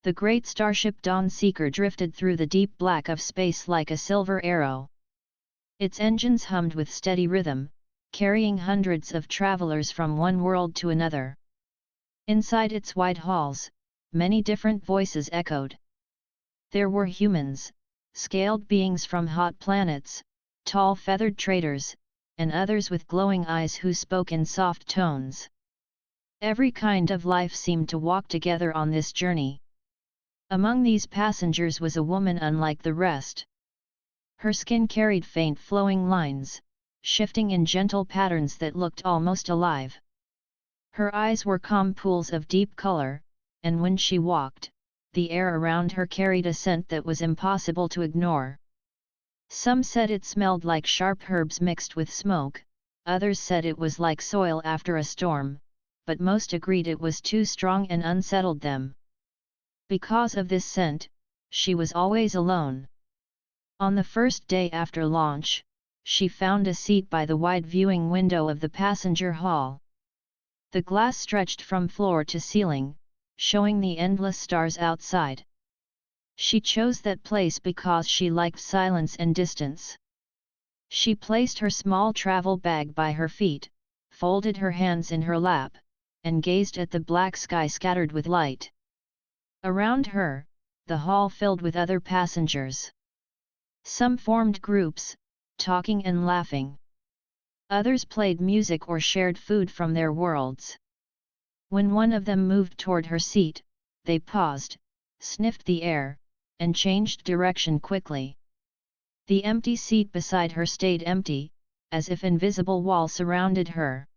The great starship Dawn Seeker drifted through the deep black of space like a silver arrow. Its engines hummed with steady rhythm, carrying hundreds of travelers from one world to another. Inside its wide halls, many different voices echoed. There were humans, scaled beings from hot planets, tall feathered traders, and others with glowing eyes who spoke in soft tones. Every kind of life seemed to walk together on this journey. Among these passengers was a woman unlike the rest. Her skin carried faint flowing lines, shifting in gentle patterns that looked almost alive. Her eyes were calm pools of deep color, and when she walked, the air around her carried a scent that was impossible to ignore. Some said it smelled like sharp herbs mixed with smoke, others said it was like soil after a storm, but most agreed it was too strong and unsettled them. Because of this scent, she was always alone. On the first day after launch, she found a seat by the wide viewing window of the passenger hall. The glass stretched from floor to ceiling, showing the endless stars outside. She chose that place because she liked silence and distance. She placed her small travel bag by her feet, folded her hands in her lap, and gazed at the black sky scattered with light. Around her, the hall filled with other passengers. Some formed groups, talking and laughing. Others played music or shared food from their worlds. When one of them moved toward her seat, they paused, sniffed the air, and changed direction quickly. The empty seat beside her stayed empty, as if invisible wall surrounded her.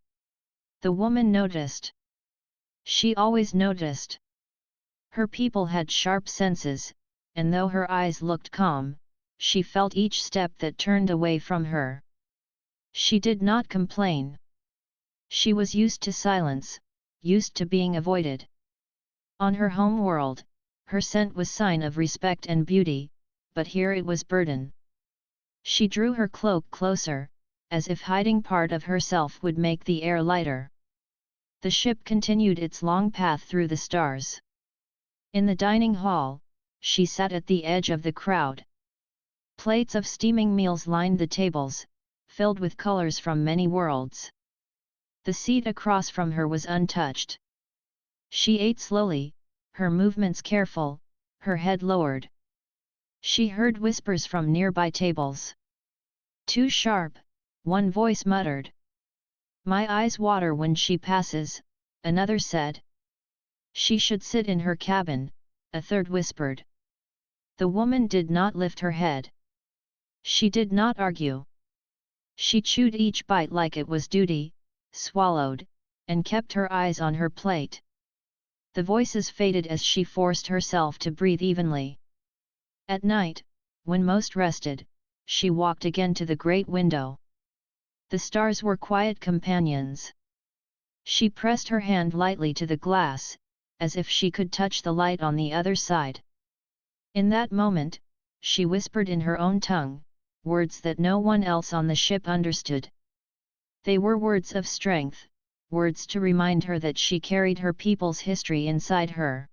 The woman noticed. She always noticed. Her people had sharp senses, and though her eyes looked calm, she felt each step that turned away from her. She did not complain. She was used to silence, used to being avoided. On her home world, her scent was sign of respect and beauty, but here it was burden. She drew her cloak closer, as if hiding part of herself would make the air lighter. The ship continued its long path through the stars. In the dining hall, she sat at the edge of the crowd. Plates of steaming meals lined the tables, filled with colors from many worlds. The seat across from her was untouched. She ate slowly, her movements careful, her head lowered. She heard whispers from nearby tables. "Too sharp," one voice muttered. "My eyes water when she passes," another said. "She should sit in her cabin," a third whispered. The woman did not lift her head. She did not argue. She chewed each bite like it was duty, swallowed, and kept her eyes on her plate. The voices faded as she forced herself to breathe evenly. At night, when most rested, she walked again to the great window. The stars were quiet companions. She pressed her hand lightly to the glass, as if she could touch the light on the other side. In that moment, she whispered in her own tongue, words that no one else on the ship understood. They were words of strength, words to remind her that she carried her people's history inside her.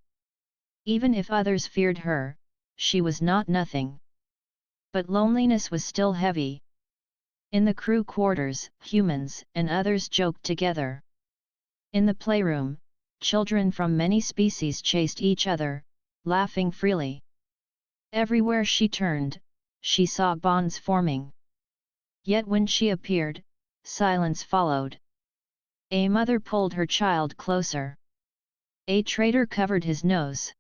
Even if others feared her, she was not nothing. But loneliness was still heavy. In the crew quarters, humans and others joked together. In the playroom, children from many species chased each other, laughing freely. Everywhere she turned, she saw bonds forming. Yet when she appeared, silence followed. A mother pulled her child closer. A trader covered his nose.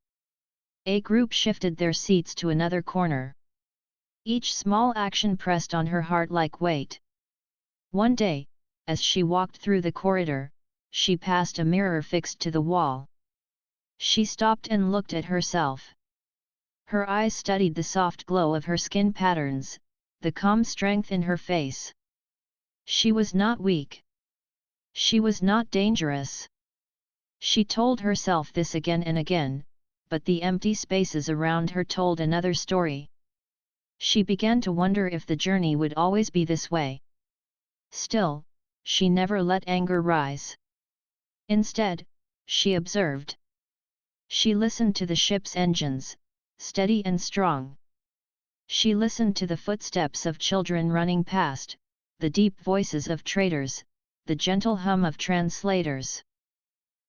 A group shifted their seats to another corner. Each small action pressed on her heart like weight. One day, as she walked through the corridor, she passed a mirror fixed to the wall. She stopped and looked at herself. Her eyes studied the soft glow of her skin patterns, the calm strength in her face. She was not weak. She was not dangerous. She told herself this again and again, but the empty spaces around her told another story. She began to wonder if the journey would always be this way. Still, she never let anger rise. Instead, she observed. She listened to the ship's engines, steady and strong. She listened to the footsteps of children running past, the deep voices of traders, the gentle hum of translators.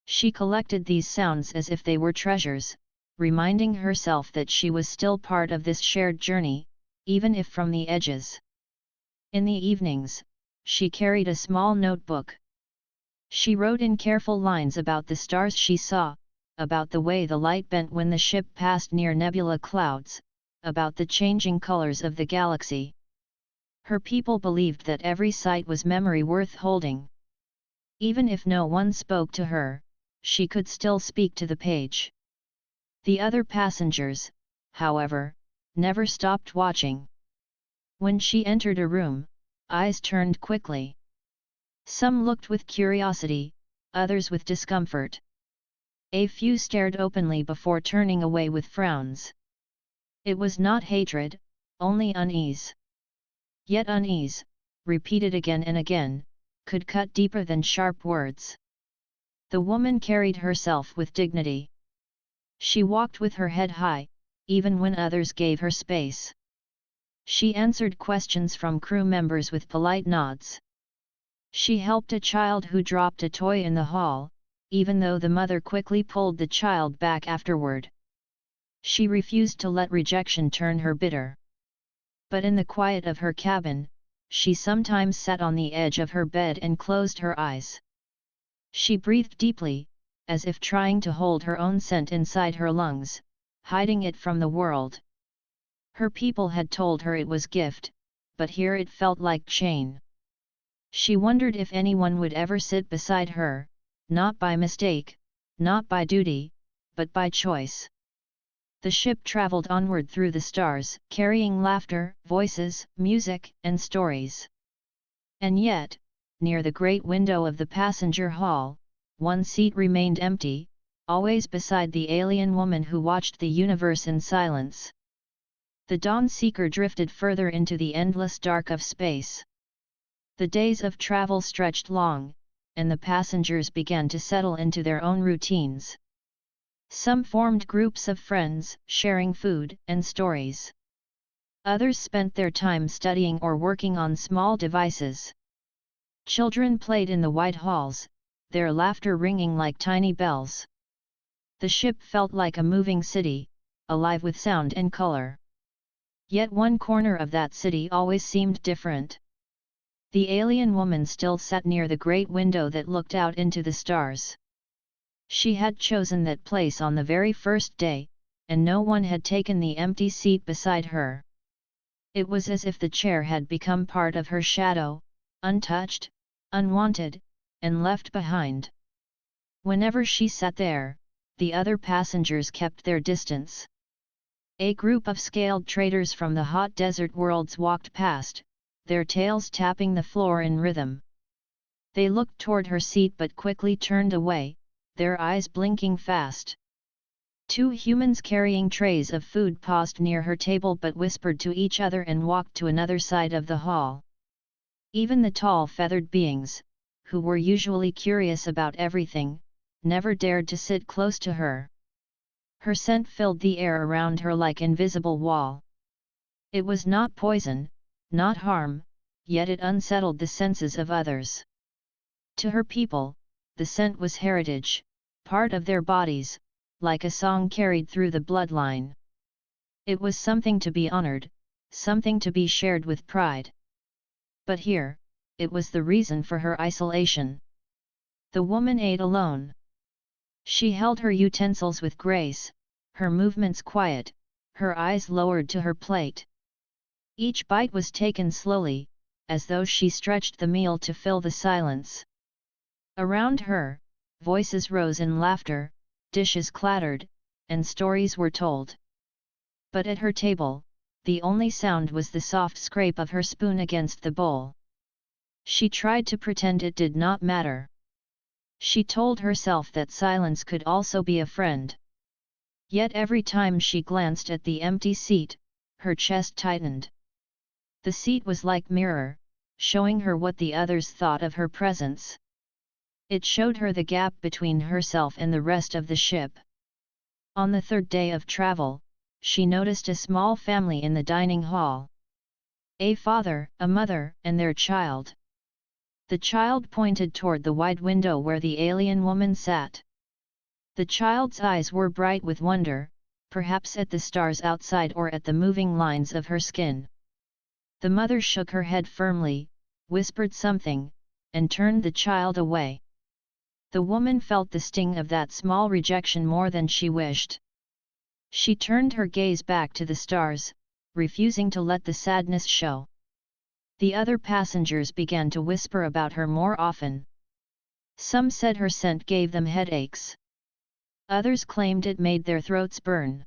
She collected these sounds as if they were treasures, reminding herself that she was still part of this shared journey, even if from the edges. In the evenings, she carried a small notebook. She wrote in careful lines about the stars she saw, about the way the light bent when the ship passed near nebula clouds, about the changing colors of the galaxy. Her people believed that every sight was memory worth holding. Even if no one spoke to her, she could still speak to the page. The other passengers, however, never stopped watching. When she entered a room, eyes turned quickly. Some looked with curiosity, others with discomfort. A few stared openly before turning away with frowns. It was not hatred, only unease. Yet unease, repeated again and again, could cut deeper than sharp words. The woman carried herself with dignity. She walked with her head high, even when others gave her space. She answered questions from crew members with polite nods. She helped a child who dropped a toy in the hall, even though the mother quickly pulled the child back afterward. She refused to let rejection turn her bitter. But in the quiet of her cabin, she sometimes sat on the edge of her bed and closed her eyes. She breathed deeply, as if trying to hold her own scent inside her lungs, hiding it from the world. Her people had told her it was gift, but here it felt like chain. She wondered if anyone would ever sit beside her, not by mistake, not by duty, but by choice. The ship traveled onward through the stars, carrying laughter, voices, music, and stories. And yet, near the great window of the passenger hall, one seat remained empty, always beside the alien woman who watched the universe in silence. The Dawn Seeker drifted further into the endless dark of space. The days of travel stretched long, and the passengers began to settle into their own routines. Some formed groups of friends, sharing food and stories. Others spent their time studying or working on small devices. Children played in the wide halls, their laughter ringing like tiny bells. The ship felt like a moving city, alive with sound and color. Yet one corner of that city always seemed different. The alien woman still sat near the great window that looked out into the stars. She had chosen that place on the very first day, and no one had taken the empty seat beside her. It was as if the chair had become part of her shadow, untouched, unwanted, and left behind. Whenever she sat there, the other passengers kept their distance. A group of scaled traders from the hot desert worlds walked past, their tails tapping the floor in rhythm. They looked toward her seat but quickly turned away, their eyes blinking fast. Two humans carrying trays of food paused near her table but whispered to each other and walked to another side of the hall. Even the tall feathered beings, who were usually curious about everything, never dared to sit close to her. Her scent filled the air around her like invisible wall. It was not poison, not harm, yet it unsettled the senses of others. To her people, the scent was heritage, part of their bodies, like a song carried through the bloodline. It was something to be honored, something to be shared with pride. But here, it was the reason for her isolation. The woman ate alone. She held her utensils with grace, her movements quiet, her eyes lowered to her plate. Each bite was taken slowly, as though she stretched the meal to fill the silence. Around her, voices rose in laughter, dishes clattered, and stories were told. But at her table, the only sound was the soft scrape of her spoon against the bowl. She tried to pretend it did not matter. She told herself that silence could also be a friend. Yet every time she glanced at the empty seat, her chest tightened. The seat was like mirror, showing her what the others thought of her presence. It showed her the gap between herself and the rest of the ship. On the third day of travel, she noticed a small family in the dining hall. A father, a mother, and their child. The child pointed toward the wide window where the alien woman sat. The child's eyes were bright with wonder, perhaps at the stars outside or at the moving lines of her skin. The mother shook her head firmly, whispered something, and turned the child away. The woman felt the sting of that small rejection more than she wished. She turned her gaze back to the stars, refusing to let the sadness show. The other passengers began to whisper about her more often. Some said her scent gave them headaches. Others claimed it made their throats burn.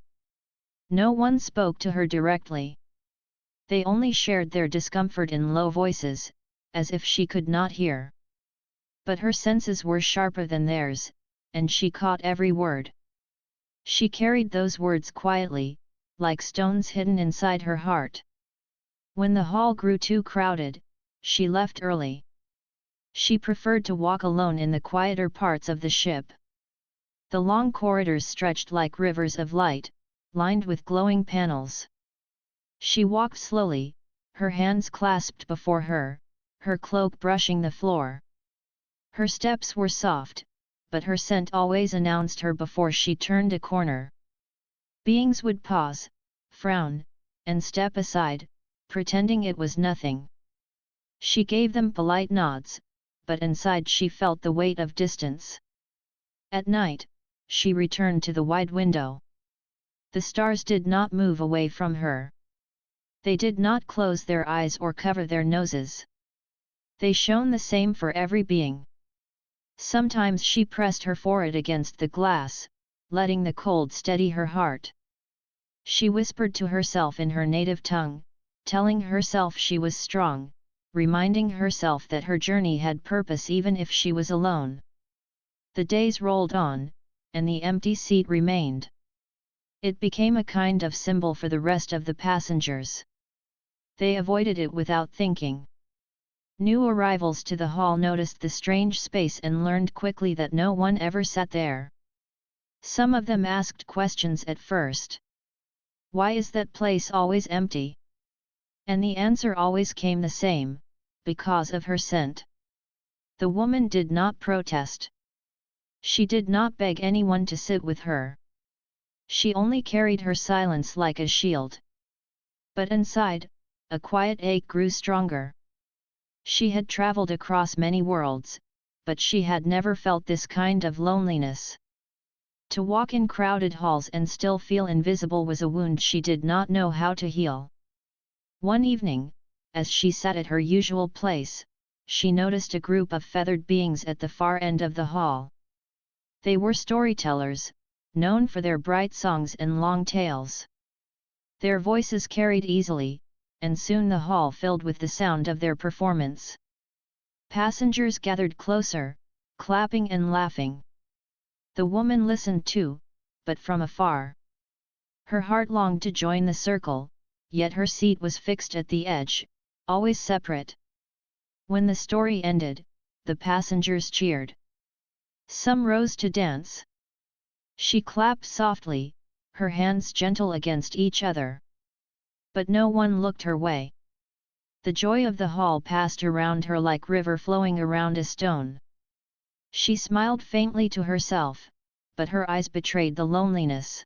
No one spoke to her directly. They only shared their discomfort in low voices, as if she could not hear. But her senses were sharper than theirs, and she caught every word. She carried those words quietly, like stones hidden inside her heart. When the hall grew too crowded, she left early. She preferred to walk alone in the quieter parts of the ship. The long corridors stretched like rivers of light, lined with glowing panels. She walked slowly, her hands clasped before her, her cloak brushing the floor. Her steps were soft, but her scent always announced her before she turned a corner. Beings would pause, frown, and step aside, pretending it was nothing. She gave them polite nods, but inside she felt the weight of distance. At night, she returned to the wide window. The stars did not move away from her. They did not close their eyes or cover their noses. They shone the same for every being. Sometimes she pressed her forehead against the glass, letting the cold steady her heart. She whispered to herself in her native tongue, telling herself she was strong, reminding herself that her journey had purpose even if she was alone. The days rolled on, and the empty seat remained. It became a kind of symbol for the rest of the passengers. They avoided it without thinking. New arrivals to the hall noticed the strange space and learned quickly that no one ever sat there. Some of them asked questions at first. Why is that place always empty? And the answer always came the same, because of her scent. The woman did not protest. She did not beg anyone to sit with her. She only carried her silence like a shield. But inside, a quiet ache grew stronger. She had traveled across many worlds, but she had never felt this kind of loneliness. To walk in crowded halls and still feel invisible was a wound she did not know how to heal. One evening, as she sat at her usual place, she noticed a group of feathered beings at the far end of the hall. They were storytellers, known for their bright songs and long tales. Their voices carried easily, and soon the hall filled with the sound of their performance. Passengers gathered closer, clapping and laughing. The woman listened too, but from afar. Her heart longed to join the circle, yet her seat was fixed at the edge, always separate. When the story ended, the passengers cheered. Some rose to dance. She clapped softly, her hands gentle against each other. But no one looked her way. The joy of the hall passed around her like river flowing around a stone. She smiled faintly to herself, but her eyes betrayed the loneliness.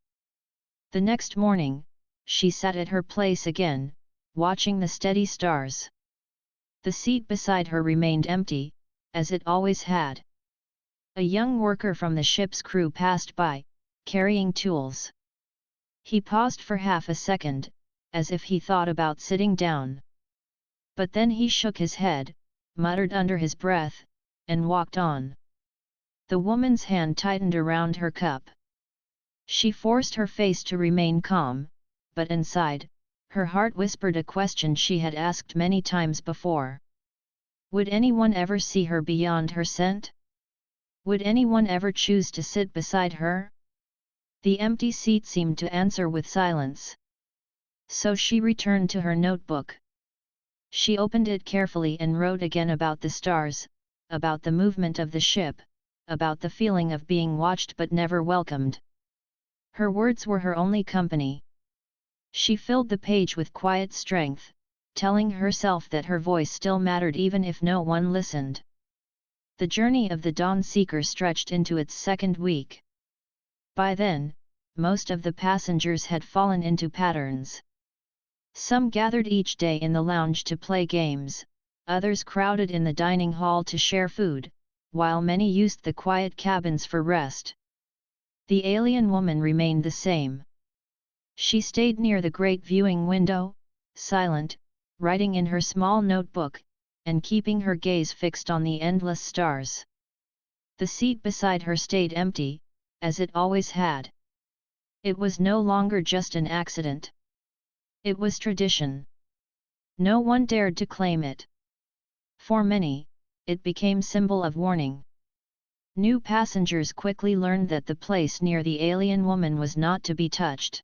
The next morning, she sat at her place again, watching the steady stars. The seat beside her remained empty, as it always had. A young worker from the ship's crew passed by, carrying tools. He paused for half a second, as if he thought about sitting down. But then he shook his head, muttered under his breath, and walked on. The woman's hand tightened around her cup. She forced her face to remain calm, but inside, her heart whispered a question she had asked many times before. Would anyone ever see her beyond her scent? Would anyone ever choose to sit beside her? The empty seat seemed to answer with silence. So she returned to her notebook. She opened it carefully and wrote again about the stars, about the movement of the ship, about the feeling of being watched but never welcomed. Her words were her only company. She filled the page with quiet strength, telling herself that her voice still mattered even if no one listened. The journey of the Dawn Seeker stretched into its second week. By then, most of the passengers had fallen into patterns. Some gathered each day in the lounge to play games, others crowded in the dining hall to share food, while many used the quiet cabins for rest. The alien woman remained the same. She stayed near the great viewing window, silent, writing in her small notebook, and keeping her gaze fixed on the endless stars. The seat beside her stayed empty, as it always had. It was no longer just an accident. It was tradition. No one dared to claim it. For many, it became symbol of warning. New passengers quickly learned that the place near the alien woman was not to be touched.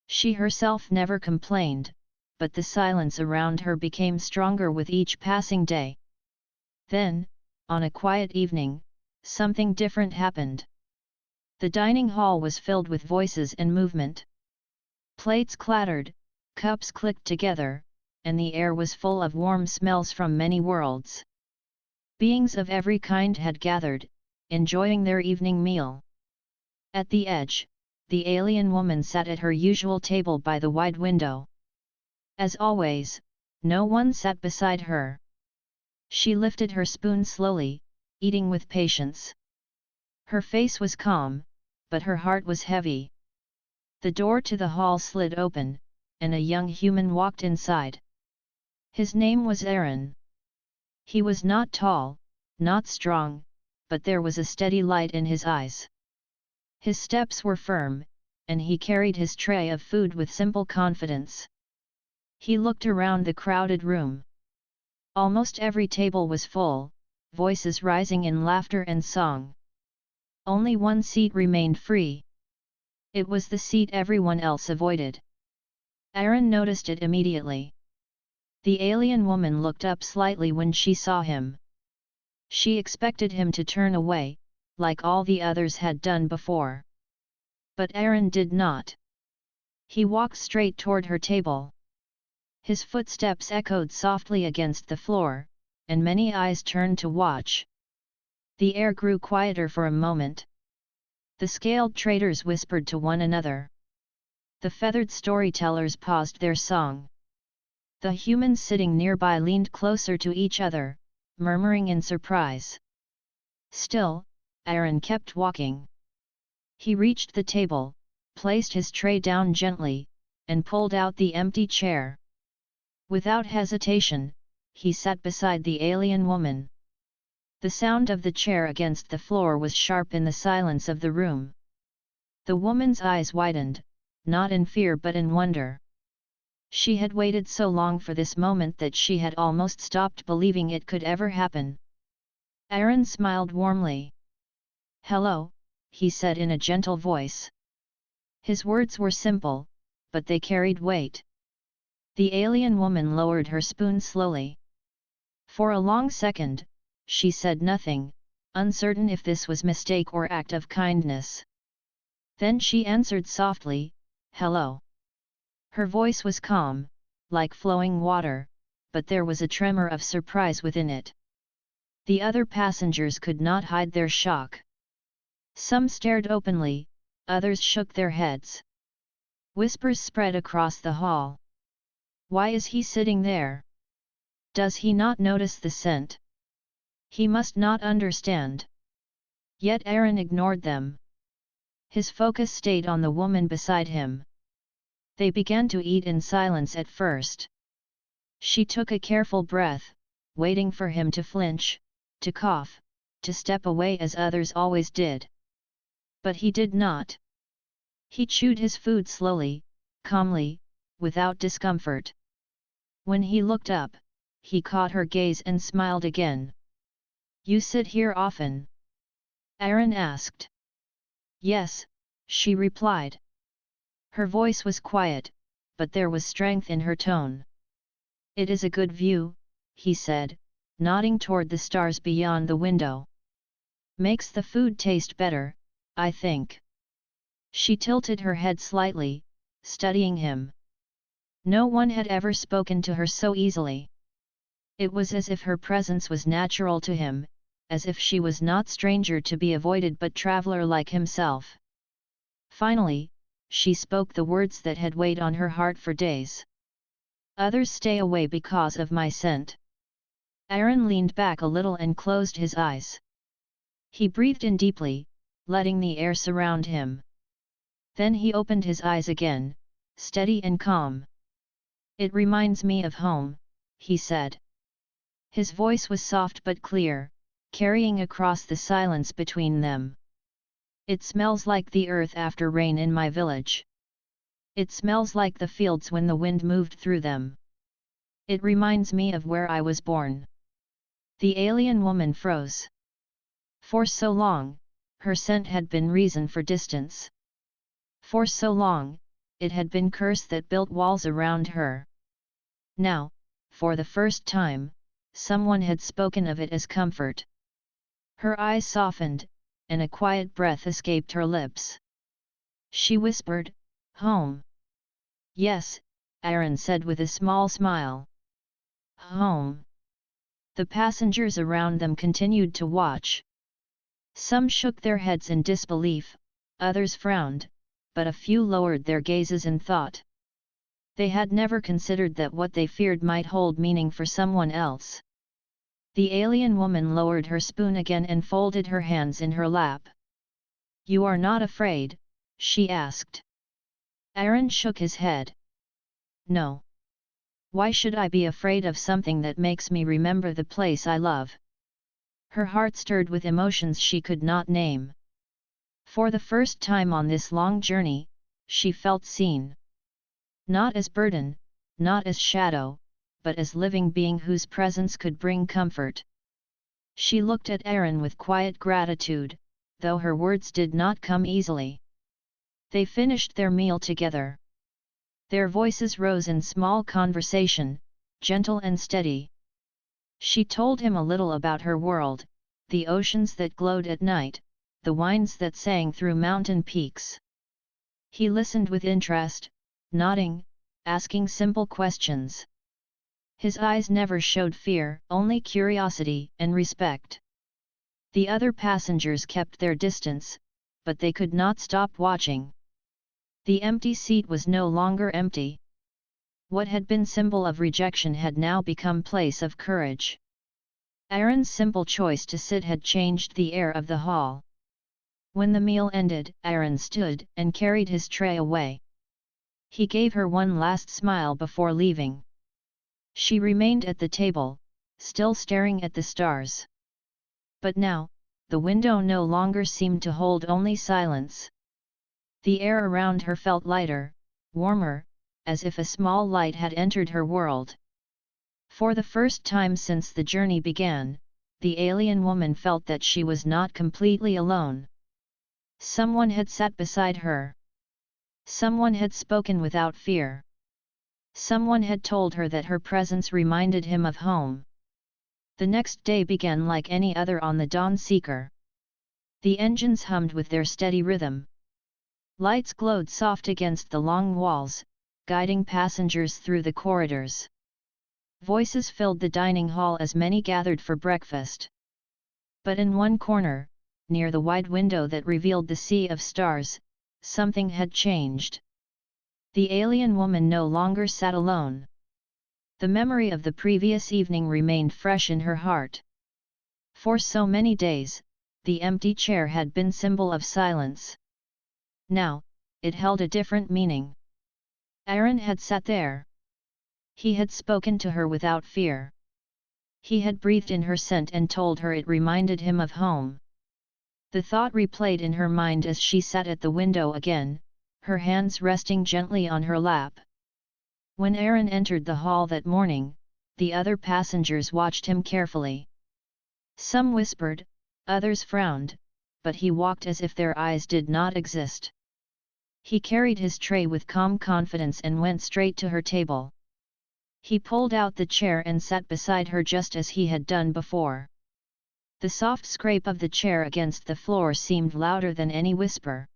She herself never complained, but the silence around her became stronger with each passing day. Then, on a quiet evening, something different happened. The dining hall was filled with voices and movement. Plates clattered, cups clicked together, and the air was full of warm smells from many worlds. Beings of every kind had gathered, enjoying their evening meal. At the edge, the alien woman sat at her usual table by the wide window. As always, no one sat beside her. She lifted her spoon slowly, eating with patience. Her face was calm, but her heart was heavy. The door to the hall slid open, and a young human walked inside. His name was Aaron. He was not tall, not strong, but there was a steady light in his eyes. His steps were firm, and he carried his tray of food with simple confidence. He looked around the crowded room. Almost every table was full, voices rising in laughter and song. Only one seat remained free. It was the seat everyone else avoided. Aaron noticed it immediately. The alien woman looked up slightly when she saw him. She expected him to turn away, like all the others had done before. But Aaron did not. He walked straight toward her table. His footsteps echoed softly against the floor, and many eyes turned to watch. The air grew quieter for a moment. The scaled traders whispered to one another. The feathered storytellers paused their song. The humans sitting nearby leaned closer to each other, murmuring in surprise. Still, Aaron kept walking. He reached the table, placed his tray down gently, and pulled out the empty chair. Without hesitation, he sat beside the alien woman. The sound of the chair against the floor was sharp in the silence of the room. The woman's eyes widened, not in fear but in wonder. She had waited so long for this moment that she had almost stopped believing it could ever happen. Aaron smiled warmly. "Hello," he said in a gentle voice. His words were simple, but they carried weight. The alien woman lowered her spoon slowly. For a long second, she said nothing, uncertain if this was mistake or act of kindness. Then she answered softly, "Hello." Her voice was calm, like flowing water, but there was a tremor of surprise within it. The other passengers could not hide their shock. Some stared openly, others shook their heads. Whispers spread across the hall. "Why is he sitting there? Does he not notice the scent? He must not understand." Yet Aaron ignored them. His focus stayed on the woman beside him. They began to eat in silence at first. She took a careful breath, waiting for him to flinch, to cough, to step away as others always did. But he did not. He chewed his food slowly, calmly, without discomfort. When he looked up, he caught her gaze and smiled again. "You sit here often?" Aaron asked. "Yes," she replied. Her voice was quiet, but there was strength in her tone. "It is a good view," he said, nodding toward the stars beyond the window. "Makes the food taste better, I think." She tilted her head slightly, studying him. No one had ever spoken to her so easily. It was as if her presence was natural to him, as if she was not stranger to be avoided but traveler like himself. Finally, she spoke the words that had weighed on her heart for days. Others stay away because of my scent. Aaron leaned back a little and closed his eyes. He breathed in deeply, letting the air surround him. Then he opened his eyes again, steady and calm. It reminds me of home, he said. His voice was soft but clear, carrying across the silence between them. It smells like the earth after rain in my village. It smells like the fields when the wind moved through them. It reminds me of where I was born. The alien woman froze. For so long, her scent had been reason for distance. For so long, it had been curse that built walls around her. Now, for the first time, someone had spoken of it as comfort. Her eyes softened, and a quiet breath escaped her lips. She whispered, "Home." "Yes," Aaron said with a small smile. "Home." The passengers around them continued to watch. Some shook their heads in disbelief, others frowned, but a few lowered their gazes in thought. They had never considered that what they feared might hold meaning for someone else. The alien woman lowered her spoon again and folded her hands in her lap. "You are not afraid?" she asked. Aaron shook his head. "No. Why should I be afraid of something that makes me remember the place I love?" Her heart stirred with emotions she could not name. For the first time on this long journey, she felt seen. Not as burden, not as shadow, but as living being whose presence could bring comfort. She looked at Aaron with quiet gratitude, though her words did not come easily. They finished their meal together. Their voices rose in small conversation, gentle and steady. She told him a little about her world, the oceans that glowed at night, the winds that sang through mountain peaks. He listened with interest, nodding, asking simple questions. His eyes never showed fear, only curiosity and respect. The other passengers kept their distance, but they could not stop watching. The empty seat was no longer empty. What had been symbol of rejection had now become place of courage. Aaron's simple choice to sit had changed the air of the hall. When the meal ended, Aaron stood and carried his tray away. He gave her one last smile before leaving. She remained at the table, still staring at the stars. But now, the window no longer seemed to hold only silence. The air around her felt lighter, warmer, as if a small light had entered her world. For the first time since the journey began, the alien woman felt that she was not completely alone. Someone had sat beside her. Someone had spoken without fear. Someone had told her that her presence reminded him of home. The next day began like any other on the Dawn Seeker. The engines hummed with their steady rhythm. Lights glowed soft against the long walls, guiding passengers through the corridors. Voices filled the dining hall as many gathered for breakfast. But in one corner, near the wide window that revealed the sea of stars, something had changed. The alien woman no longer sat alone. The memory of the previous evening remained fresh in her heart. For so many days, the empty chair had been symbol of silence. Now, it held a different meaning. Aaron had sat there. He had spoken to her without fear. He had breathed in her scent and told her it reminded him of home. The thought replayed in her mind as she sat at the window again, her hands resting gently on her lap. When Aaron entered the hall that morning, the other passengers watched him carefully. Some whispered, others frowned, but he walked as if their eyes did not exist. He carried his tray with calm confidence and went straight to her table. He pulled out the chair and sat beside her just as he had done before. The soft scrape of the chair against the floor seemed louder than any whisper.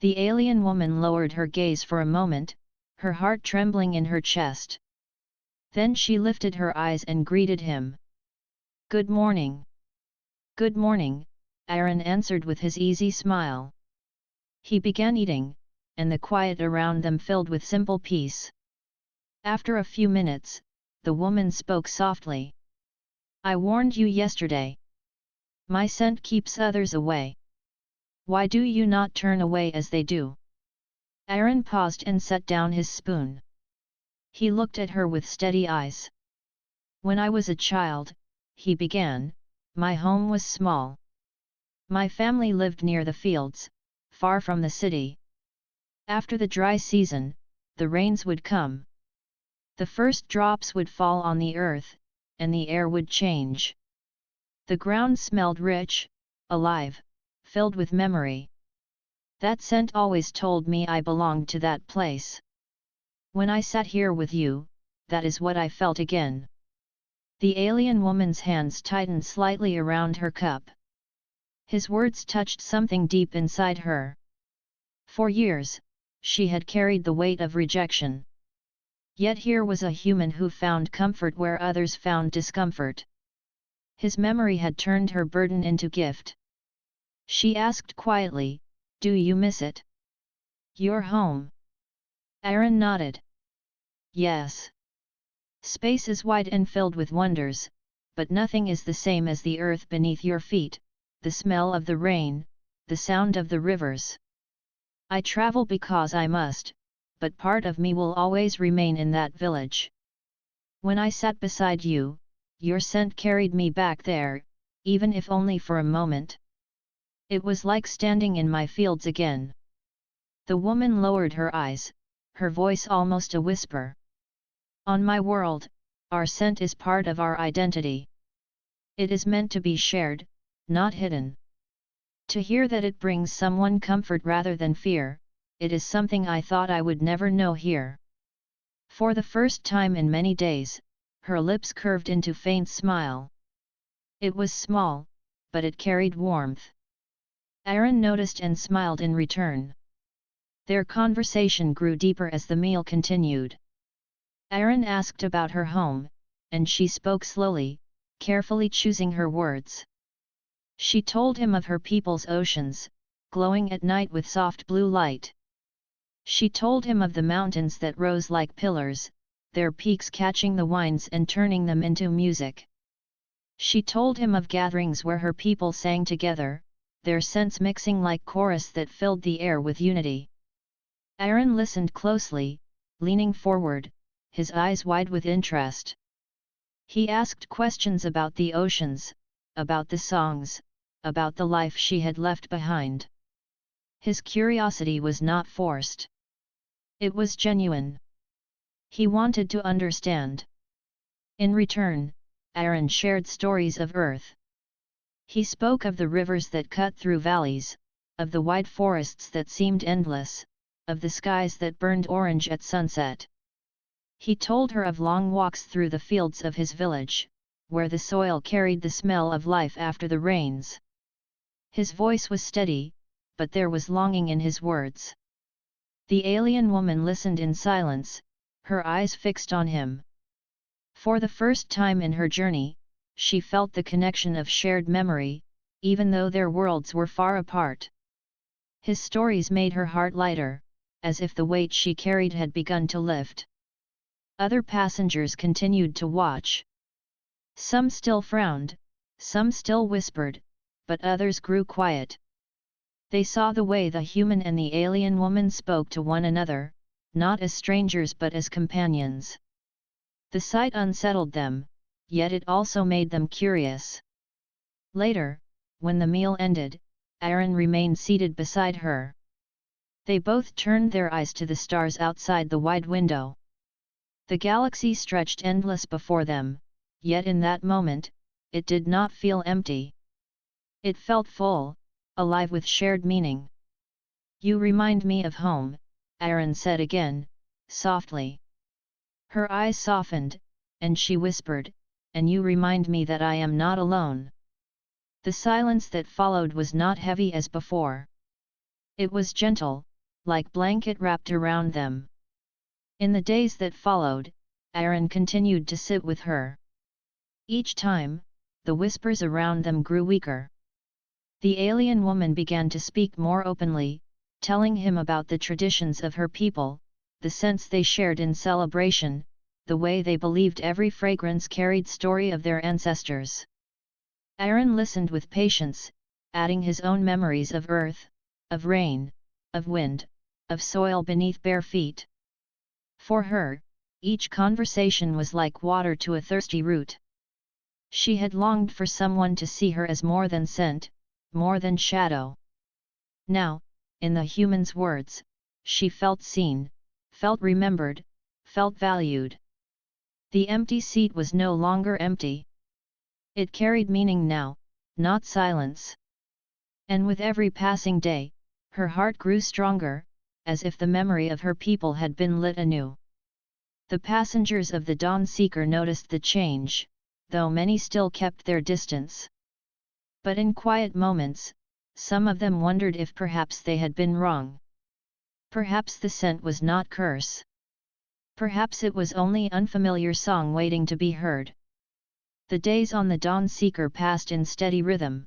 The alien woman lowered her gaze for a moment, her heart trembling in her chest. Then she lifted her eyes and greeted him. "Good morning." "Good morning," Aaron answered with his easy smile. He began eating, and the quiet around them filled with simple peace. After a few minutes, the woman spoke softly. "I warned you yesterday. My scent keeps others away. Why do you not turn away as they do?" Aaron paused and set down his spoon. He looked at her with steady eyes. "When I was a child," he began, "my home was small. My family lived near the fields, far from the city. After the dry season, the rains would come. The first drops would fall on the earth, and the air would change. The ground smelled rich, alive, filled with memory. That scent always told me I belonged to that place. When I sat here with you, that is what I felt again." The alien woman's hands tightened slightly around her cup. His words touched something deep inside her. For years, she had carried the weight of rejection. Yet here was a human who found comfort where others found discomfort. His memory had turned her burden into gift. She asked quietly, "Do you miss it? Your home?" Aaron nodded. "Yes. Space is wide and filled with wonders, but nothing is the same as the earth beneath your feet, the smell of the rain, the sound of the rivers. I travel because I must, but part of me will always remain in that village. When I sat beside you, your scent carried me back there, even if only for a moment. It was like standing in my fields again." The woman lowered her eyes, her voice almost a whisper. "On my world, our scent is part of our identity. It is meant to be shared, not hidden. To hear that it brings someone comfort rather than fear, it is something I thought I would never know here." For the first time in many days, her lips curved into a faint smile. It was small, but it carried warmth. Aaron noticed and smiled in return. Their conversation grew deeper as the meal continued. Aaron asked about her home, and she spoke slowly, carefully choosing her words. She told him of her people's oceans, glowing at night with soft blue light. She told him of the mountains that rose like pillars, their peaks catching the winds and turning them into music. She told him of gatherings where her people sang together, their scents mixing like chorus that filled the air with unity. Aaron listened closely, leaning forward, his eyes wide with interest. He asked questions about the oceans, about the songs, about the life she had left behind. His curiosity was not forced. It was genuine. He wanted to understand. In return, Aaron shared stories of Earth. He spoke of the rivers that cut through valleys, of the wide forests that seemed endless, of the skies that burned orange at sunset. He told her of long walks through the fields of his village, where the soil carried the smell of life after the rains. His voice was steady, but there was longing in his words. The alien woman listened in silence, her eyes fixed on him. For the first time in her journey, she felt the connection of shared memory, even though their worlds were far apart. His stories made her heart lighter, as if the weight she carried had begun to lift. Other passengers continued to watch. Some still frowned, some still whispered, but others grew quiet. They saw the way the human and the alien woman spoke to one another, not as strangers but as companions. The sight unsettled them, yet it also made them curious. Later, when the meal ended, Aaron remained seated beside her. They both turned their eyes to the stars outside the wide window. The galaxy stretched endless before them, yet in that moment, it did not feel empty. It felt full, alive with shared meaning. "You remind me of home," Aaron said again, softly. Her eyes softened, and she whispered, "And you remind me that I am not alone." The silence that followed was not heavy as before. It was gentle, like blanket wrapped around them. In the days that followed, Aaron continued to sit with her. Each time, the whispers around them grew weaker. The alien woman began to speak more openly, telling him about the traditions of her people, the scents they shared in celebration, the way they believed every fragrance carried story of their ancestors. Aaron listened with patience, adding his own memories of earth, of rain, of wind, of soil beneath bare feet. For her, each conversation was like water to a thirsty root. She had longed for someone to see her as more than scent, more than shadow. Now, in the human's words, she felt seen, felt remembered, felt valued. The empty seat was no longer empty. It carried meaning now, not silence. And with every passing day, her heart grew stronger, as if the memory of her people had been lit anew. The passengers of the Dawn Seeker noticed the change, though many still kept their distance. But in quiet moments, some of them wondered if perhaps they had been wrong. Perhaps the scent was not curse. Perhaps it was only unfamiliar song waiting to be heard. The days on the Dawn Seeker passed in steady rhythm.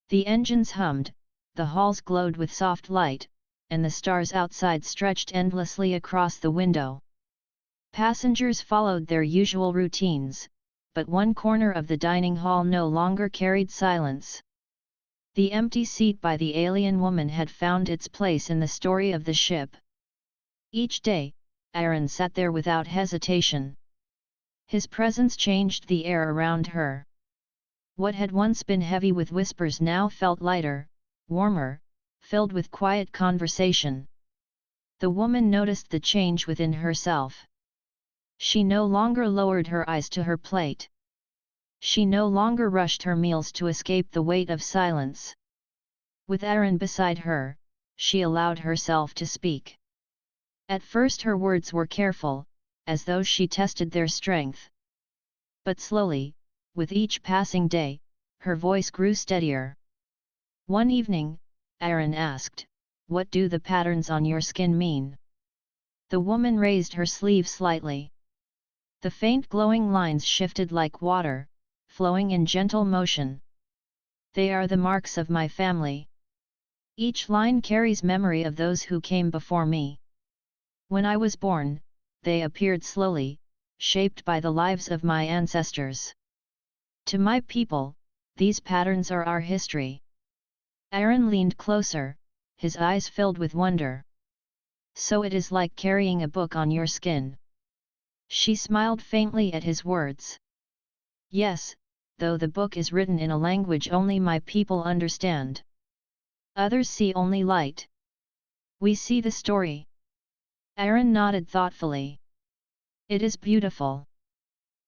The engines hummed, the halls glowed with soft light, and the stars outside stretched endlessly across the window. Passengers followed their usual routines, but one corner of the dining hall no longer carried silence. The empty seat by the alien woman had found its place in the story of the ship. Each day, Aaron sat there without hesitation. His presence changed the air around her. What had once been heavy with whispers now felt lighter, warmer, filled with quiet conversation. The woman noticed the change within herself. She no longer lowered her eyes to her plate. She no longer rushed her meals to escape the weight of silence. With Aaron beside her, she allowed herself to speak. At first her words were careful, as though she tested their strength. But slowly, with each passing day, her voice grew steadier. One evening, Aaron asked, "What do the patterns on your skin mean?" The woman raised her sleeve slightly. The faint glowing lines shifted like water, flowing in gentle motion. "They are the marks of my family. Each line carries memory of those who came before me. When I was born, they appeared slowly, shaped by the lives of my ancestors. To my people, these patterns are our history." Aaron leaned closer, his eyes filled with wonder. "So it is like carrying a book on your skin." She smiled faintly at his words. "Yes, though the book is written in a language only my people understand. Others see only light. We see the story." Aaron nodded thoughtfully. "It is beautiful.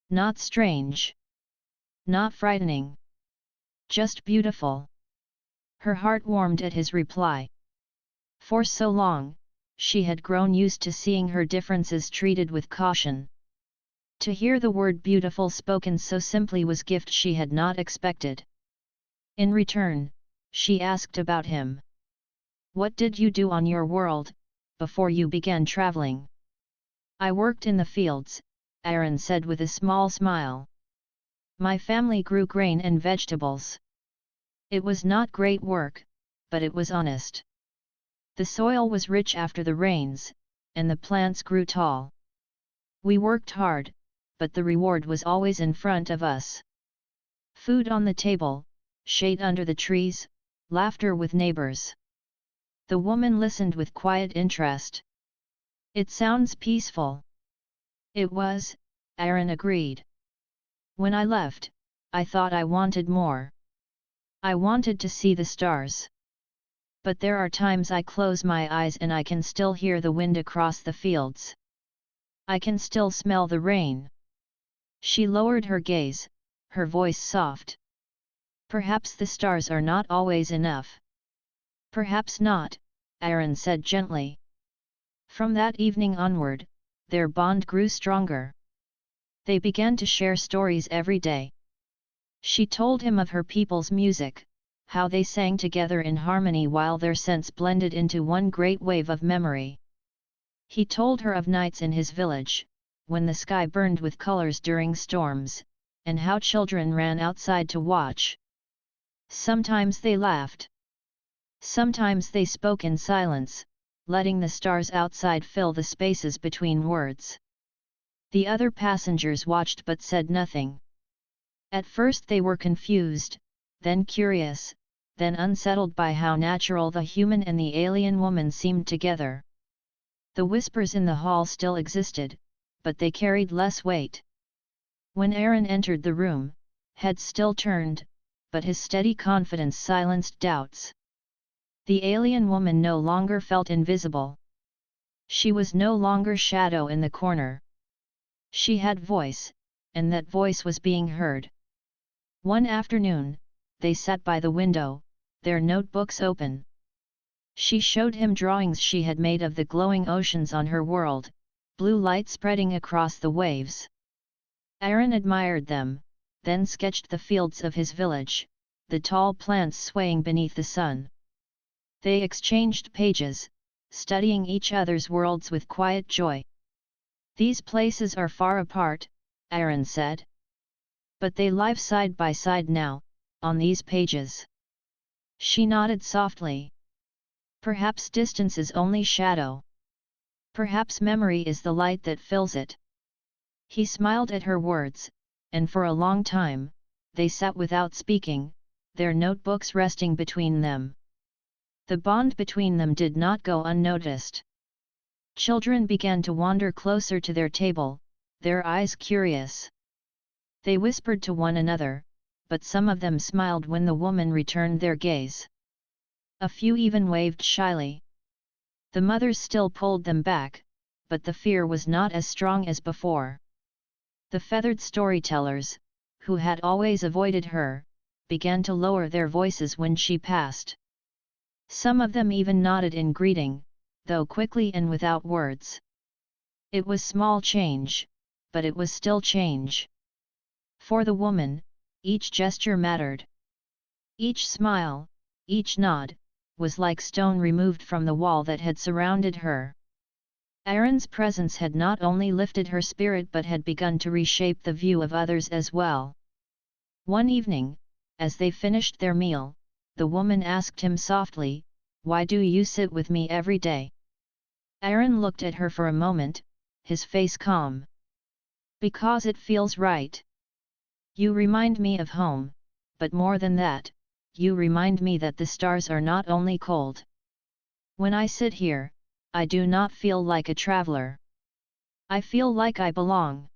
Not strange. Not frightening. Just beautiful." Her heart warmed at his reply. For so long, she had grown used to seeing her differences treated with caution. To hear the word beautiful spoken so simply was a gift she had not expected. In return, she asked about him. "What did you do on your world, before you began traveling?" "I worked in the fields," Aaron said with a small smile. "My family grew grain and vegetables. It was not great work, but it was honest. The soil was rich after the rains, and the plants grew tall. We worked hard, but the reward was always in front of us. Food on the table, shade under the trees, laughter with neighbors." The woman listened with quiet interest. "It sounds peaceful." "It was," Aaron agreed. "When I left, I thought I wanted more. I wanted to see the stars. But there are times I close my eyes and I can still hear the wind across the fields. I can still smell the rain." She lowered her gaze, her voice soft. "Perhaps the stars are not always enough." "Perhaps not," Aaron said gently. From that evening onward, their bond grew stronger. They began to share stories every day. She told him of her people's music, how they sang together in harmony while their scents blended into one great wave of memory. He told her of nights in his village, when the sky burned with colors during storms, and how children ran outside to watch. Sometimes they laughed. Sometimes they spoke in silence, letting the stars outside fill the spaces between words. The other passengers watched but said nothing. At first they were confused, then curious, then unsettled by how natural the human and the alien woman seemed together. The whispers in the hall still existed, but they carried less weight. When Aaron entered the room, heads still turned, but his steady confidence silenced doubts. The alien woman no longer felt invisible. She was no longer shadow in the corner. She had voice, and that voice was being heard. One afternoon, they sat by the window, their notebooks open. She showed him drawings she had made of the glowing oceans on her world, blue light spreading across the waves. Aaron admired them, then sketched the fields of his village, the tall plants swaying beneath the sun. They exchanged pages, studying each other's worlds with quiet joy. "These places are far apart," Aaron said. "But they live side by side now, on these pages." She nodded softly. "Perhaps distance is only shadow. Perhaps memory is the light that fills it." He smiled at her words, and for a long time, they sat without speaking, their notebooks resting between them. The bond between them did not go unnoticed. Children began to wander closer to their table, their eyes curious. They whispered to one another, but some of them smiled when the woman returned their gaze. A few even waved shyly. The mothers still pulled them back, but the fear was not as strong as before. The feathered storytellers, who had always avoided her, began to lower their voices when she passed. Some of them even nodded in greeting, though quickly and without words. It was small change, but it was still change. For the woman, each gesture mattered. Each smile, each nod, was like stone removed from the wall that had surrounded her. Aaron's presence had not only lifted her spirit but had begun to reshape the view of others as well. One evening, as they finished their meal, the woman asked him softly, "Why do you sit with me every day?" Aaron looked at her for a moment, his face calm. "Because it feels right. You remind me of home, but more than that, you remind me that the stars are not only cold. When I sit here, I do not feel like a traveler. I feel like I belong."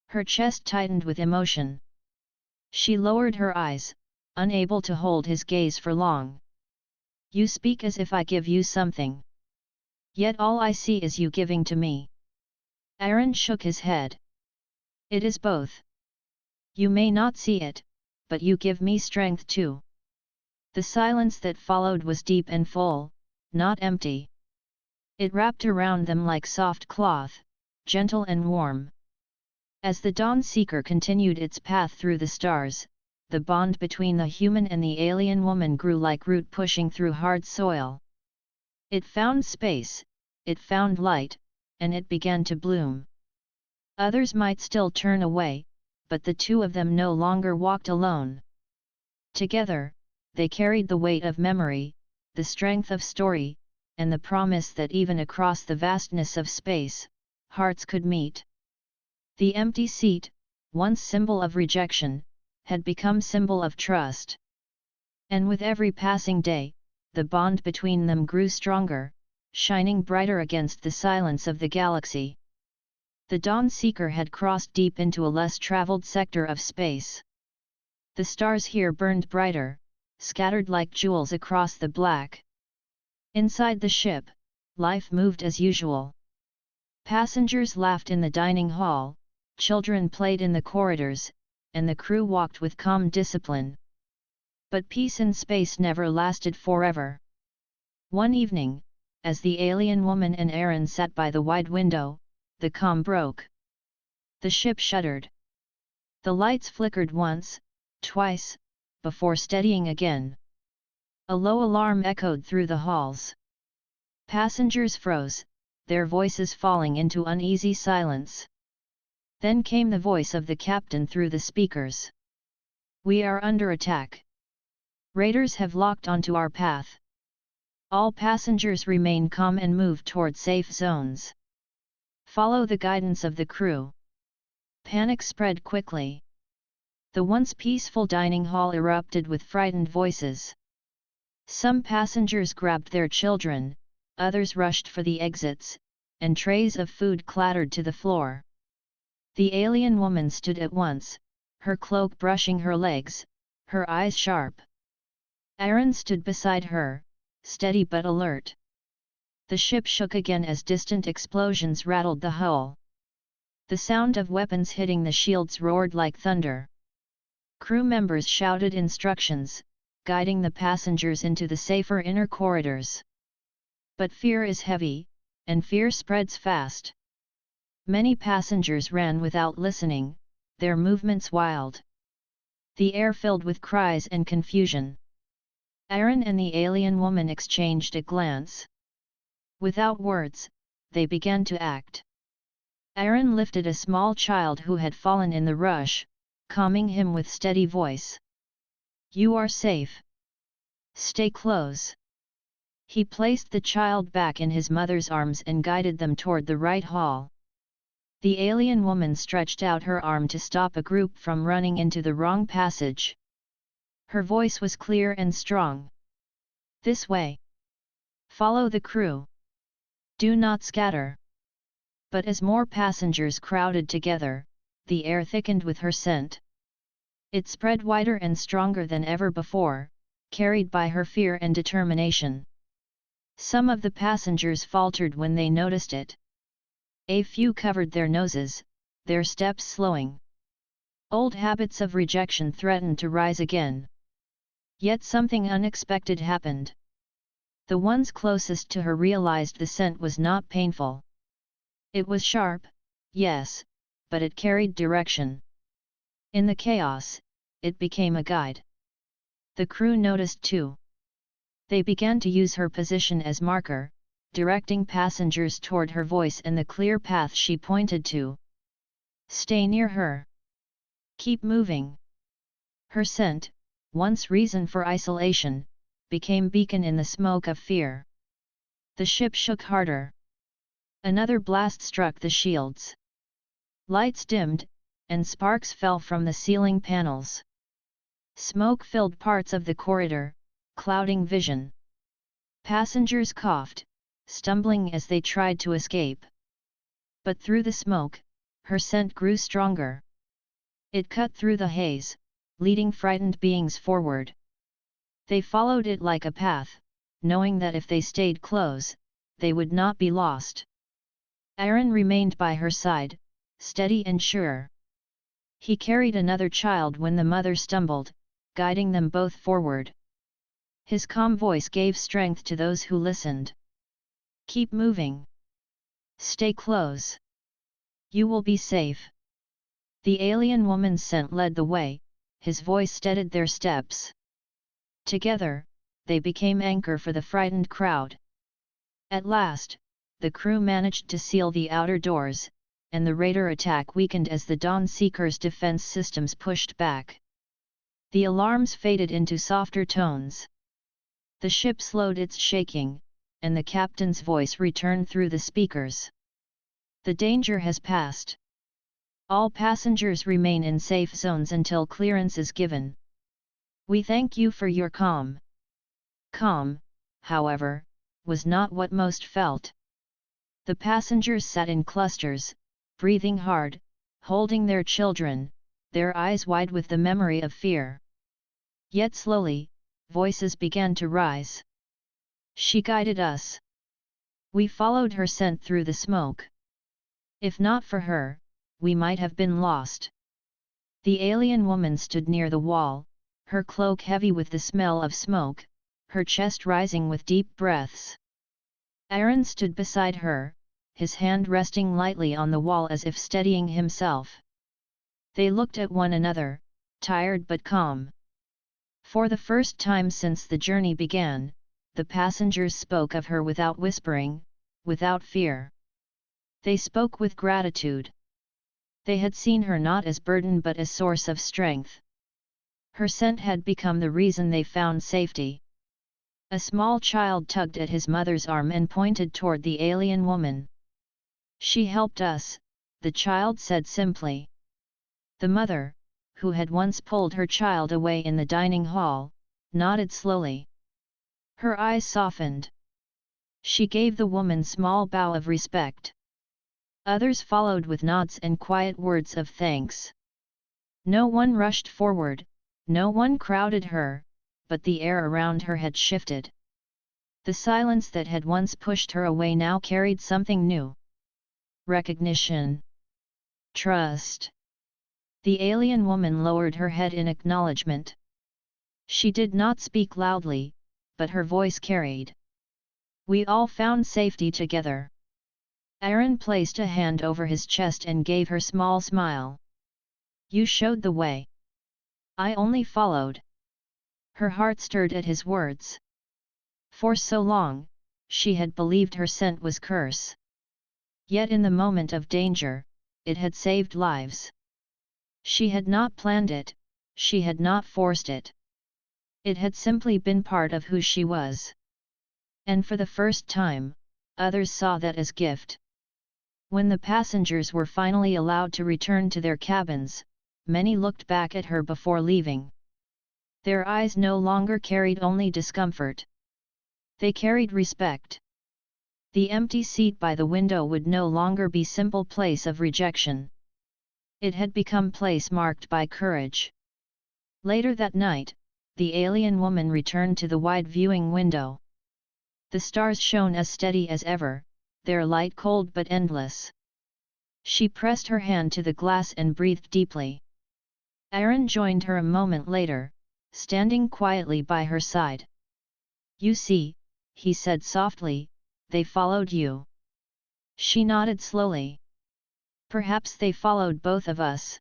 Her chest tightened with emotion. She lowered her eyes, unable to hold his gaze for long. "You speak as if I give you something. Yet all I see is you giving to me." Aaron shook his head. "It is both. You may not see it, but you give me strength too." The silence that followed was deep and full, not empty. It wrapped around them like soft cloth, gentle and warm. As the Dawn Seeker continued its path through the stars, the bond between the human and the alien woman grew like root pushing through hard soil. It found space, it found light, and it began to bloom. Others might still turn away, but the two of them no longer walked alone. Together, they carried the weight of memory, the strength of story, and the promise that even across the vastness of space, hearts could meet. The empty seat, once symbol of rejection, had become symbol of trust. And with every passing day, the bond between them grew stronger, shining brighter against the silence of the galaxy. The Dawn Seeker had crossed deep into a less traveled sector of space. The stars here burned brighter, scattered like jewels across the black. Inside the ship, life moved as usual. Passengers laughed in the dining hall, children played in the corridors, and the crew walked with calm discipline. But peace in space never lasted forever. One evening, as the alien woman and Aaron sat by the wide window, the calm broke. The ship shuddered. The lights flickered once, twice, before steadying again. A low alarm echoed through the halls. Passengers froze, their voices falling into uneasy silence. Then came the voice of the captain through the speakers. "We are under attack. Raiders have locked onto our path. All passengers remain calm and move toward safe zones. Follow the guidance of the crew." Panic spread quickly. The once peaceful dining hall erupted with frightened voices. Some passengers grabbed their children, others rushed for the exits, and trays of food clattered to the floor. The alien woman stood at once, her cloak brushing her legs, her eyes sharp. Aaron stood beside her, steady but alert. The ship shook again as distant explosions rattled the hull. The sound of weapons hitting the shields roared like thunder. Crew members shouted instructions, guiding the passengers into the safer inner corridors. But fear is heavy, and fear spreads fast. Many passengers ran without listening, their movements wild. The air filled with cries and confusion. Aaron and the alien woman exchanged a glance. Without words, they began to act. Aaron lifted a small child who had fallen in the rush, calming him with steady voice. "You are safe. Stay close." He placed the child back in his mother's arms and guided them toward the right hall. The alien woman stretched out her arm to stop a group from running into the wrong passage. Her voice was clear and strong. "This way. Follow the crew. Do not scatter." But as more passengers crowded together, the air thickened with her scent. It spread wider and stronger than ever before, carried by her fear and determination. Some of the passengers faltered when they noticed it. A few covered their noses, their steps slowing. Old habits of rejection threatened to rise again. Yet something unexpected happened. The ones closest to her realized the scent was not painful. It was sharp, yes, but it carried direction. In the chaos, it became a guide. The crew noticed too. They began to use her position as marker, directing passengers toward her voice and the clear path she pointed to. "Stay near her. Keep moving." Her scent, once reason for isolation, became beacon in the smoke of fear. The ship shook harder. Another blast struck the shields. Lights dimmed, and sparks fell from the ceiling panels. Smoke filled parts of the corridor, clouding vision. Passengers coughed, stumbling as they tried to escape. But through the smoke, her scent grew stronger. It cut through the haze, leading frightened beings forward. They followed it like a path, knowing that if they stayed close, they would not be lost. Aaron remained by her side, steady and sure. He carried another child when the mother stumbled, guiding them both forward. His calm voice gave strength to those who listened. "Keep moving. Stay close. You will be safe." The alien woman's scent led the way, his voice steadied their steps. Together, they became anchor for the frightened crowd. At last, the crew managed to seal the outer doors, and the raider attack weakened as the Dawn Seeker's defense systems pushed back. The alarms faded into softer tones. The ship slowed its shaking, and the captain's voice returned through the speakers. "The danger has passed. All passengers remain in safe zones until clearance is given. We thank you for your calm." Calm, however, was not what most felt. The passengers sat in clusters, breathing hard, holding their children, their eyes wide with the memory of fear. Yet slowly, voices began to rise. "She guided us. We followed her scent through the smoke. If not for her, we might have been lost." The alien woman stood near the wall, her cloak heavy with the smell of smoke, her chest rising with deep breaths. Aaron stood beside her, his hand resting lightly on the wall as if steadying himself. They looked at one another, tired but calm. For the first time since the journey began, the passengers spoke of her without whispering, without fear. They spoke with gratitude. They had seen her not as burden but as source of strength. Her scent had become the reason they found safety. A small child tugged at his mother's arm and pointed toward the alien woman. "She helped us," the child said simply. The mother, who had once pulled her child away in the dining hall, nodded slowly. Her eyes softened. She gave the woman a small bow of respect. Others followed with nods and quiet words of thanks. No one rushed forward, no one crowded her, but the air around her had shifted. The silence that had once pushed her away now carried something new. Recognition. Trust. The alien woman lowered her head in acknowledgement. She did not speak loudly, but her voice carried. "We all found safety together." Aaron placed a hand over his chest and gave her a small smile. "You showed the way. I only followed." Her heart stirred at his words. For so long, she had believed her scent was curse. Yet in the moment of danger, it had saved lives. She had not planned it, she had not forced it. It had simply been part of who she was. And for the first time, others saw that as gift. When the passengers were finally allowed to return to their cabins, many looked back at her before leaving. Their eyes no longer carried only discomfort. They carried respect. The empty seat by the window would no longer be simple place of rejection. It had become place marked by courage. Later that night, the alien woman returned to the wide viewing window. The stars shone as steady as ever, their light cold but endless. She pressed her hand to the glass and breathed deeply. Aaron joined her a moment later, standing quietly by her side. "You see," he said softly, "they followed you." She nodded slowly. "Perhaps they followed both of us."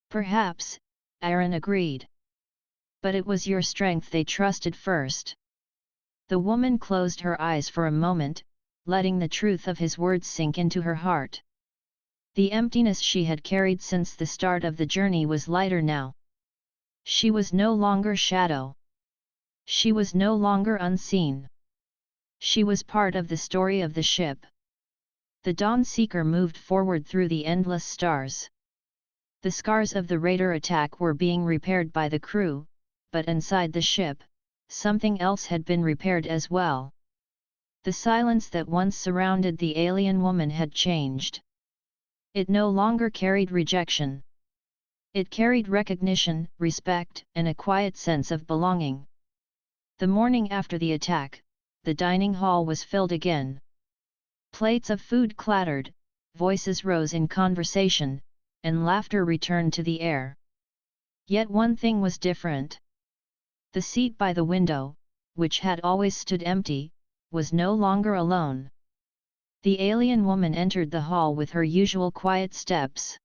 "Perhaps," Aaron agreed. "But it was your strength they trusted first." The woman closed her eyes for a moment, letting the truth of his words sink into her heart. The emptiness she had carried since the start of the journey was lighter now. She was no longer shadow. She was no longer unseen. She was part of the story of the ship. The Dawn Seeker moved forward through the endless stars. The scars of the raider attack were being repaired by the crew, but inside the ship, something else had been repaired as well. The silence that once surrounded the alien woman had changed. It no longer carried rejection. It carried recognition, respect, and a quiet sense of belonging. The morning after the attack, the dining hall was filled again. Plates of food clattered, voices rose in conversation, and laughter returned to the air. Yet one thing was different. The seat by the window, which had always stood empty, was no longer alone. The alien woman entered the hall with her usual quiet steps.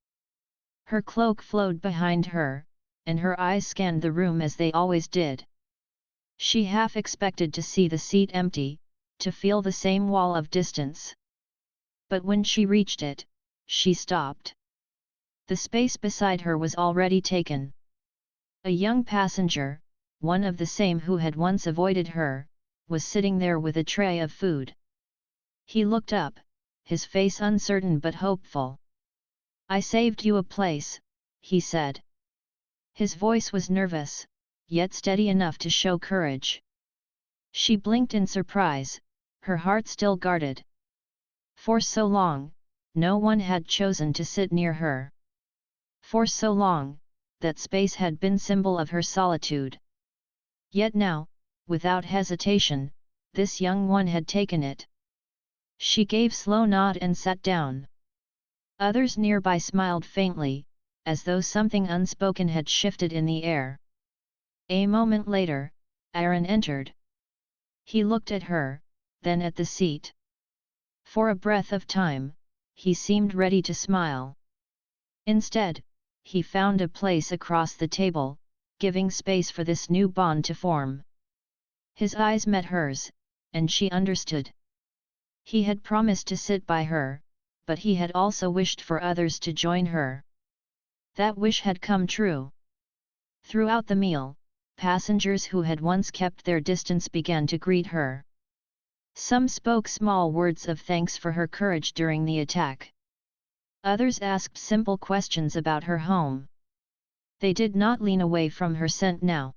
Her cloak flowed behind her, and her eyes scanned the room as they always did. She half expected to see the seat empty, to feel the same wall of distance. But when she reached it, she stopped. The space beside her was already taken. A young passenger, one of the same who had once avoided her, was sitting there with a tray of food. He looked up, his face uncertain but hopeful. "I saved you a place," he said. His voice was nervous, yet steady enough to show courage. She blinked in surprise, her heart still guarded. For so long, no one had chosen to sit near her. For so long, that space had been symbol of her solitude. Yet now, without hesitation, this young one had taken it. She gave slow nod and sat down. Others nearby smiled faintly, as though something unspoken had shifted in the air. A moment later, Aaron entered. He looked at her, then at the seat. For a breath of time, he seemed ready to smile. Instead, he found a place across the table, giving space for this new bond to form. His eyes met hers, and she understood. He had promised to sit by her, but he had also wished for others to join her. That wish had come true. Throughout the meal, passengers who had once kept their distance began to greet her. Some spoke small words of thanks for her courage during the attack. Others asked simple questions about her home. They did not lean away from her scent now.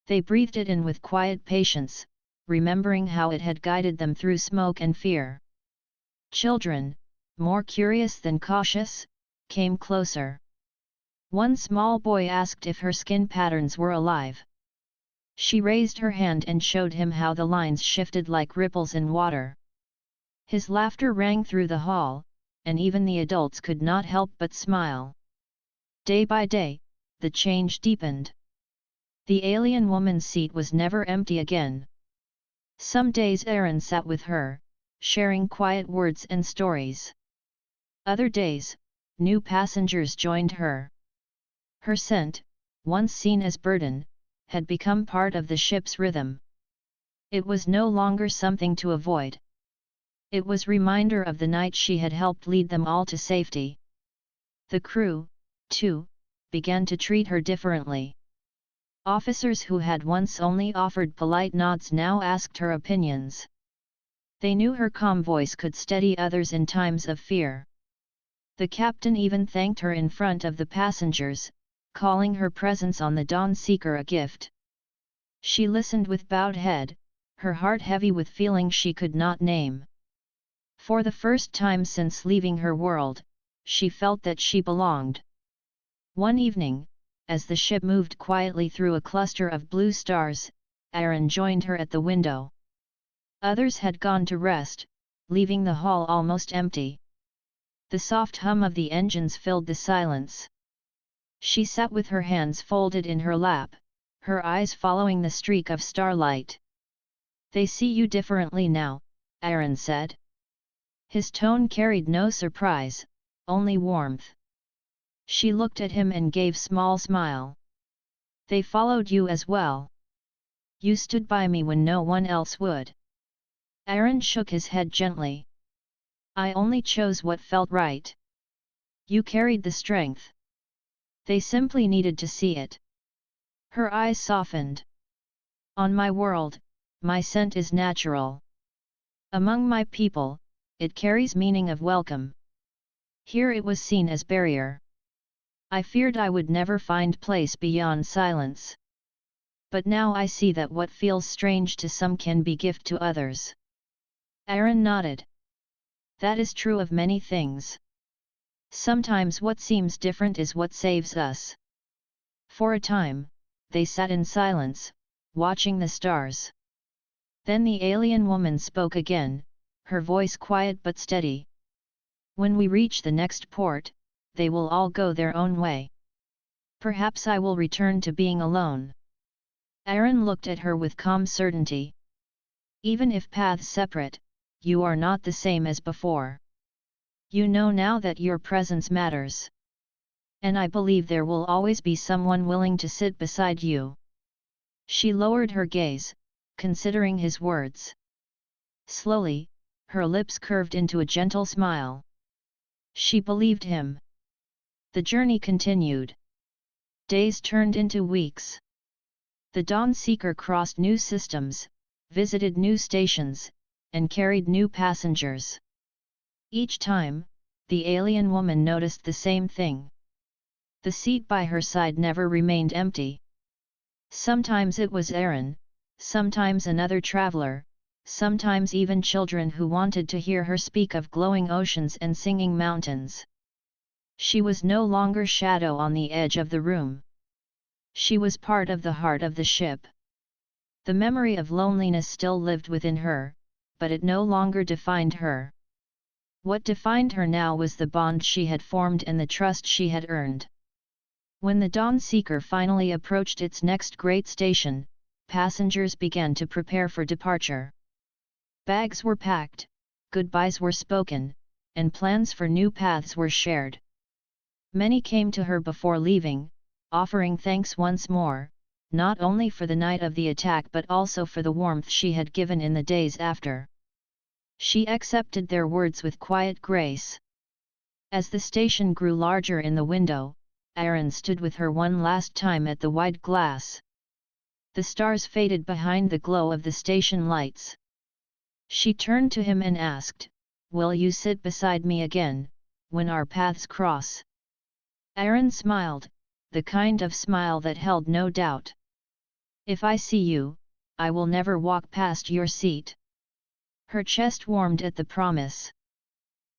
They breathed it in with quiet patience, remembering how it had guided them through smoke and fear. Children, more curious than cautious, came closer. One small boy asked if her skin patterns were alive. She raised her hand and showed him how the lines shifted like ripples in water. His laughter rang through the hall, and even the adults could not help but smile. Day by day, the change deepened. The alien woman's seat was never empty again. Some days Aaron sat with her, sharing quiet words and stories. Other days, new passengers joined her. Her scent, once seen as burden, had become part of the ship's rhythm. It was no longer something to avoid. It was a reminder of the night she had helped lead them all to safety. The crew, too, began to treat her differently. Officers who had once only offered polite nods now asked her opinions. They knew her calm voice could steady others in times of fear. The captain even thanked her in front of the passengers, calling her presence on the Dawn Seeker a gift. She listened with bowed head, her heart heavy with feelings she could not name. For the first time since leaving her world, she felt that she belonged. One evening, as the ship moved quietly through a cluster of blue stars, Aaron joined her at the window. Others had gone to rest, leaving the hall almost empty. The soft hum of the engines filled the silence. She sat with her hands folded in her lap, her eyes following the streak of starlight. "They see you differently now," Aaron said. His tone carried no surprise, only warmth. She looked at him and gave a small smile. "They followed you as well. You stood by me when no one else would." Aaron shook his head gently. "I only chose what felt right. You carried the strength. They simply needed to see it." Her eyes softened. "On my world, my scent is natural. Among my people, it carries meaning of welcome. Here it was seen as barrier. I feared I would never find place beyond silence. But now I see that what feels strange to some can be gift to others." Aaron nodded. "That is true of many things. Sometimes what seems different is what saves us." For a time, they sat in silence, watching the stars. Then the alien woman spoke again, her voice quiet but steady. "When we reach the next port, they will all go their own way. Perhaps I will return to being alone." Aaron looked at her with calm certainty. "Even if paths separate, you are not the same as before. You know now that your presence matters. And I believe there will always be someone willing to sit beside you." She lowered her gaze, considering his words. Slowly, her lips curved into a gentle smile. She believed him. The journey continued. Days turned into weeks. The Dawn Seeker crossed new systems, visited new stations, and carried new passengers. Each time, the alien woman noticed the same thing. The seat by her side never remained empty. Sometimes it was Aaron, sometimes another traveler, sometimes even children who wanted to hear her speak of glowing oceans and singing mountains. She was no longer shadow on the edge of the room. She was part of the heart of the ship. The memory of loneliness still lived within her, but it no longer defined her. What defined her now was the bond she had formed and the trust she had earned. When the Dawn Seeker finally approached its next great station, passengers began to prepare for departure. Bags were packed, goodbyes were spoken, and plans for new paths were shared. Many came to her before leaving, offering thanks once more, not only for the night of the attack but also for the warmth she had given in the days after. She accepted their words with quiet grace. As the station grew larger in the window, Aaron stood with her one last time at the wide glass. The stars faded behind the glow of the station lights. She turned to him and asked, "Will you sit beside me again, when our paths cross?" Aaron smiled, the kind of smile that held no doubt. "If I see you, I will never walk past your seat." Her chest warmed at the promise.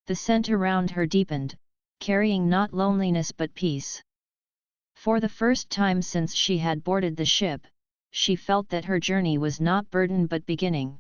The scent around her deepened, carrying not loneliness but peace. For the first time since she had boarded the ship, she felt that her journey was not burden but beginning.